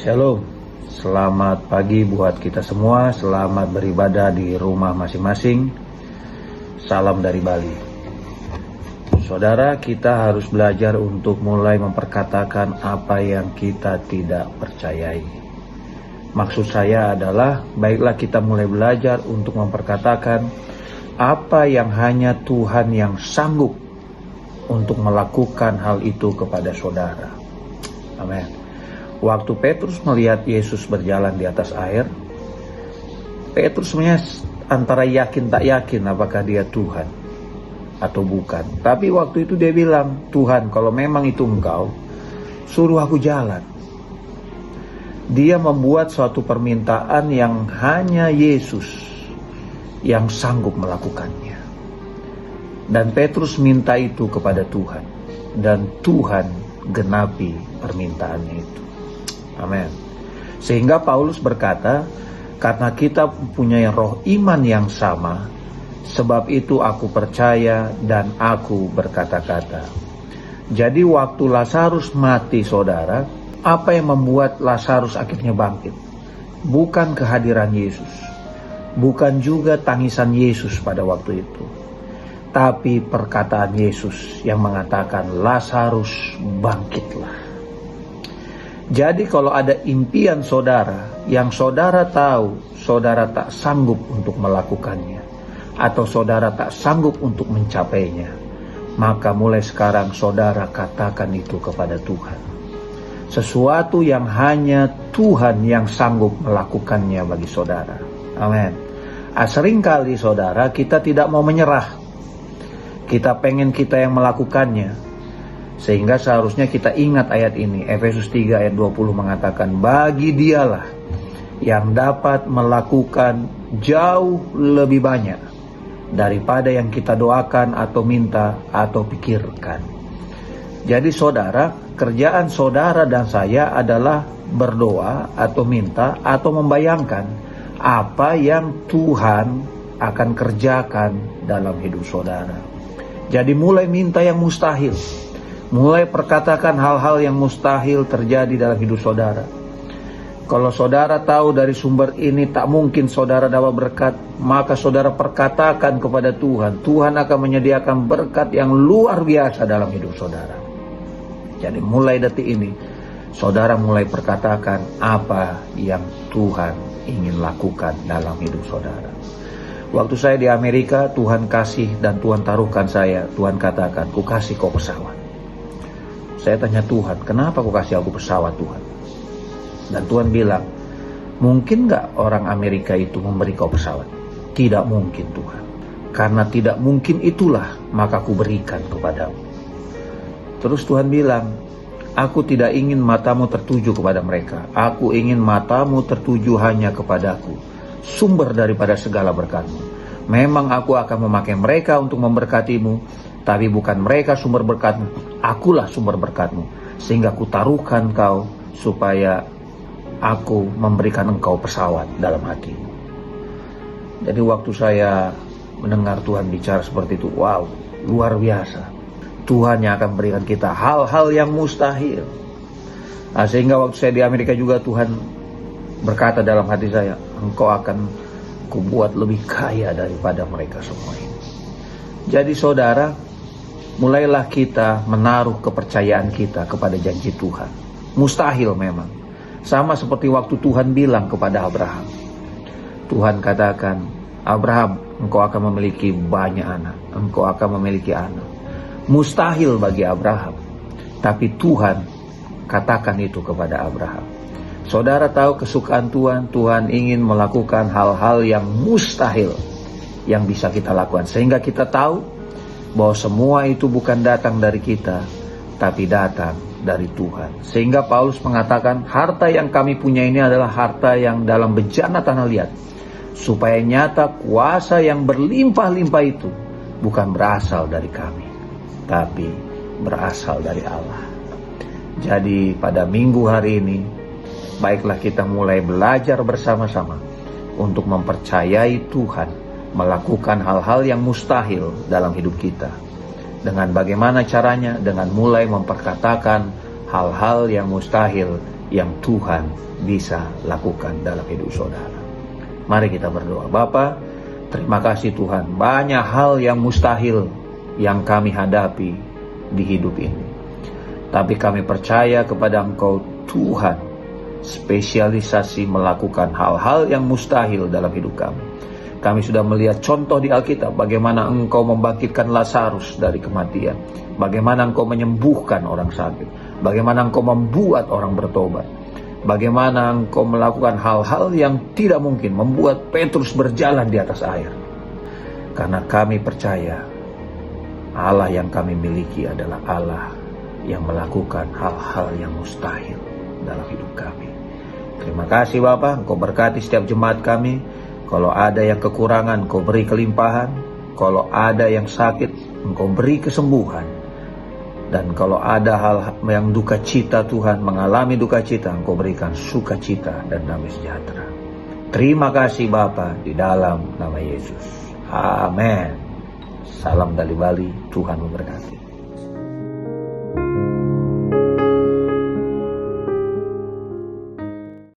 Shalom, selamat pagi buat kita semua, selamat beribadah di rumah masing-masing. Salam dari Bali. Saudara, kita harus belajar untuk mulai memperkatakan apa yang kita tidak percayai. Maksud saya adalah, baiklah kita mulai belajar untuk memperkatakan apa yang hanya Tuhan yang sanggup untuk melakukan hal itu kepada saudara. Amin. Waktu Petrus melihat Yesus berjalan di atas air, Petrus sebenarnya antara yakin tak yakin apakah dia Tuhan atau bukan. Tapi waktu itu dia bilang, Tuhan, kalau memang itu Engkau, suruh aku jalan. Dia membuat suatu permintaan yang hanya Yesus yang sanggup melakukannya. Dan Petrus minta itu kepada Tuhan, dan Tuhan genapi permintaannya itu. Amin. Sehingga Paulus berkata, karena kita mempunyai roh iman yang sama, sebab itu aku percaya dan aku berkata-kata. Jadi waktu Lazarus mati, saudara, apa yang membuat Lazarus akhirnya bangkit? Bukan kehadiran Yesus, bukan juga tangisan Yesus pada waktu itu, tapi perkataan Yesus yang mengatakan, Lazarus bangkitlah. Jadi kalau ada impian saudara yang saudara tahu saudara tak sanggup untuk melakukannya, atau saudara tak sanggup untuk mencapainya, maka mulai sekarang saudara katakan itu kepada Tuhan. Sesuatu yang hanya Tuhan yang sanggup melakukannya bagi saudara. Amin. Seringkali saudara kita tidak mau menyerah. Kita pengen kita yang melakukannya. Sehingga seharusnya kita ingat ayat ini. Efesus 3 ayat 20 mengatakan, bagi dialah yang dapat melakukan jauh lebih banyak daripada yang kita doakan atau minta atau pikirkan. Jadi saudara, kerjaan saudara dan saya adalah berdoa atau minta atau membayangkan apa yang Tuhan akan kerjakan dalam hidup saudara. Jadi mulai minta yang mustahil. Mulai perkatakan hal-hal yang mustahil terjadi dalam hidup saudara. Kalau saudara tahu dari sumber ini tak mungkin saudara dapat berkat, maka saudara perkatakan kepada Tuhan. Tuhan akan menyediakan berkat yang luar biasa dalam hidup saudara. Jadi mulai detik ini, saudara mulai perkatakan apa yang Tuhan ingin lakukan dalam hidup saudara. Waktu saya di Amerika, Tuhan kasih dan Tuhan taruhkan saya. Tuhan katakan, ku kasih kau pesawat. Saya tanya Tuhan, kenapa kau kasih aku pesawat Tuhan? Dan Tuhan bilang, mungkin gak orang Amerika itu memberi kau pesawat? Tidak mungkin Tuhan. Karena tidak mungkin itulah maka aku berikan kepadamu. Terus Tuhan bilang, aku tidak ingin matamu tertuju kepada mereka. Aku ingin matamu tertuju hanya kepadaku, sumber daripada segala berkatmu. Memang aku akan memakai mereka untuk memberkatimu, tapi bukan mereka sumber berkatmu, akulah sumber berkatmu. Sehingga ku taruhkan kau supaya aku memberikan engkau pesawat dalam hatimu. Jadi waktu saya mendengar Tuhan bicara seperti itu, wow, luar biasa. Tuhan yang akan berikan kita hal-hal yang mustahil. Sehingga waktu saya di Amerika juga Tuhan berkata dalam hati saya, engkau akan kubuat lebih kaya daripada mereka semua ini. Jadi saudara, mulailah kita menaruh kepercayaan kita kepada janji Tuhan. Mustahil memang. Sama seperti waktu Tuhan bilang kepada Abraham. Tuhan katakan, Abraham, engkau akan memiliki banyak anak. Engkau akan memiliki anak. Mustahil bagi Abraham. Tapi Tuhan katakan itu kepada Abraham. Saudara tahu kesukaan Tuhan. Tuhan ingin melakukan hal-hal yang mustahil yang bisa kita lakukan. Sehingga kita tahu bahwa semua itu bukan datang dari kita, tapi datang dari Tuhan. Sehingga Paulus mengatakan, harta yang kami punya ini adalah harta yang dalam bejana tanah liat, supaya nyata kuasa yang berlimpah-limpah itu bukan berasal dari kami, tapi berasal dari Allah. Jadi pada minggu hari ini, baiklah kita mulai belajar bersama-sama untuk mempercayai Tuhan melakukan hal-hal yang mustahil dalam hidup kita. Dengan bagaimana caranya? Dengan mulai memperkatakan hal-hal yang mustahil yang Tuhan bisa lakukan dalam hidup saudara. Mari kita berdoa. Bapa, terima kasih Tuhan. Banyak hal yang mustahil yang kami hadapi di hidup ini. Tapi kami percaya kepada Engkau Tuhan, spesialisasi melakukan hal-hal yang mustahil dalam hidup kami. Kami sudah melihat contoh di Alkitab bagaimana Engkau membangkitkan Lazarus dari kematian, bagaimana Engkau menyembuhkan orang sakit, bagaimana Engkau membuat orang bertobat, bagaimana Engkau melakukan hal-hal yang tidak mungkin, membuat Petrus berjalan di atas air. Karena kami percaya Allah yang kami miliki adalah Allah yang melakukan hal-hal yang mustahil dalam hidup kami. Terima kasih Bapak, Engkau berkati setiap jemaat kami. Kalau ada yang kekurangan, Engkau beri kelimpahan. Kalau ada yang sakit, Engkau beri kesembuhan. Dan kalau ada hal yang duka cita Tuhan, mengalami duka cita, Engkau berikan sukacita dan damai sejahtera. Terima kasih Bapa, di dalam nama Yesus. Amin. Salam dari Bali, Tuhan memberkati.